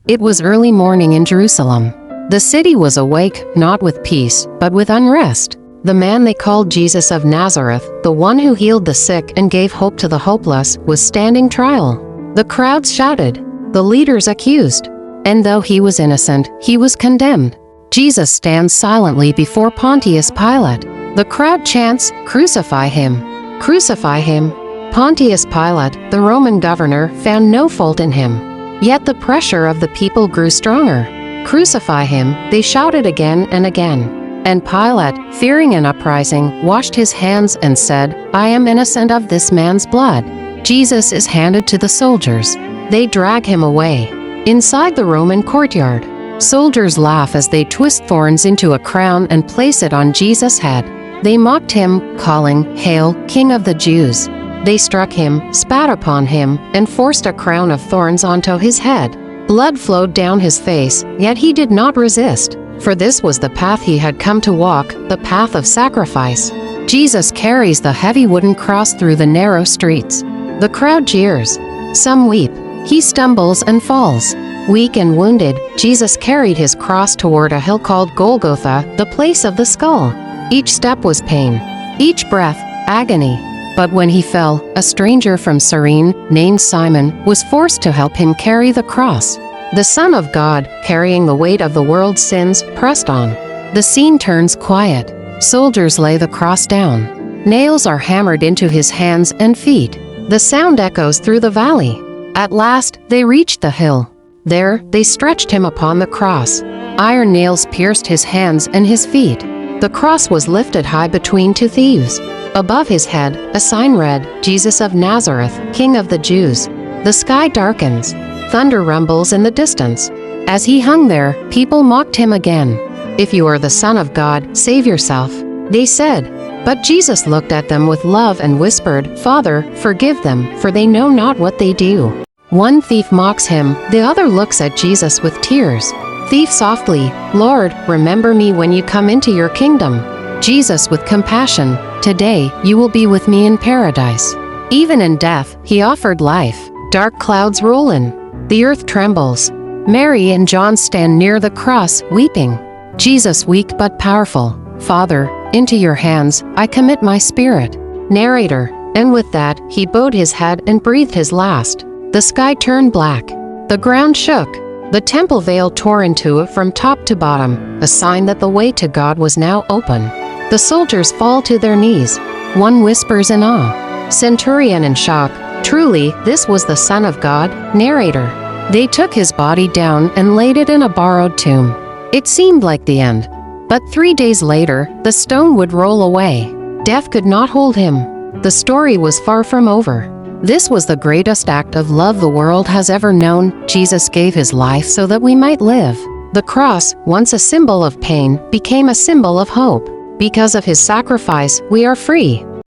It was early morning in Jerusalem. The city was awake, not with peace, but with unrest. The man they called Jesus of Nazareth, the one who healed the sick and gave hope to the hopeless, was standing trial. The crowds shouted. The leaders accused. And though he was innocent, he was condemned. Jesus stands silently before Pontius Pilate. The crowd chants, "Crucify him! Crucify him!" Pontius Pilate, the Roman governor, found no fault in him. Yet the pressure of the people grew stronger. "Crucify him," they shouted again and again. And Pilate, fearing an uprising, washed his hands and said, "I am innocent of this man's blood." Jesus is handed to the soldiers. They drag him away. Inside the Roman courtyard, soldiers laugh as they twist thorns into a crown and place it on Jesus' head. They mocked him, calling, "Hail, King of the Jews!" They struck him, spat upon him, and forced a crown of thorns onto his head. Blood flowed down his face, yet he did not resist, for this was the path he had come to walk, the path of sacrifice. Jesus carries the heavy wooden cross through the narrow streets. The crowd jeers. Some weep. He stumbles and falls. Weak and wounded, Jesus carried his cross toward a hill called Golgotha, the place of the skull. Each step was pain. Each breath, agony. But when he fell, a stranger from Cyrene, named Simon, was forced to help him carry the cross. The Son of God, carrying the weight of the world's sins, pressed on. The scene turns quiet. Soldiers lay the cross down. Nails are hammered into his hands and feet. The sound echoes through the valley. At last, they reached the hill. There, they stretched him upon the cross. Iron nails pierced his hands and his feet. The cross was lifted high between two thieves. Above his head, a sign read, "Jesus of Nazareth, King of the Jews." The sky darkens. Thunder rumbles in the distance. As he hung there, people mocked him again. "If you are the Son of God, save yourself," they said. But Jesus looked at them with love and whispered, "Father, forgive them, for they know not what they do." One thief mocks him, the other looks at Jesus with tears. Thief softly, "Lord, remember me when you come into your kingdom." Jesus with compassion, "Today, you will be with me in paradise." Even in death, he offered life. Dark clouds roll in. The earth trembles. Mary and John stand near the cross, weeping. Jesus weak but powerful, "Father, into your hands, I commit my spirit." Narrator. And with that, he bowed his head and breathed his last. The sky turned black. The ground shook. The temple veil tore in two from top to bottom, a sign that the way to God was now open. The soldiers fall to their knees. One whispers in awe. Centurion in shock, "Truly, this was the Son of God." Narrator. They took his body down and laid it in a borrowed tomb. It seemed like the end. But 3 days later, the stone would roll away. Death could not hold him. The story was far from over. This was the greatest act of love the world has ever known. Jesus gave his life so that we might live. The cross, once a symbol of pain, became a symbol of hope. Because of his sacrifice, we are free.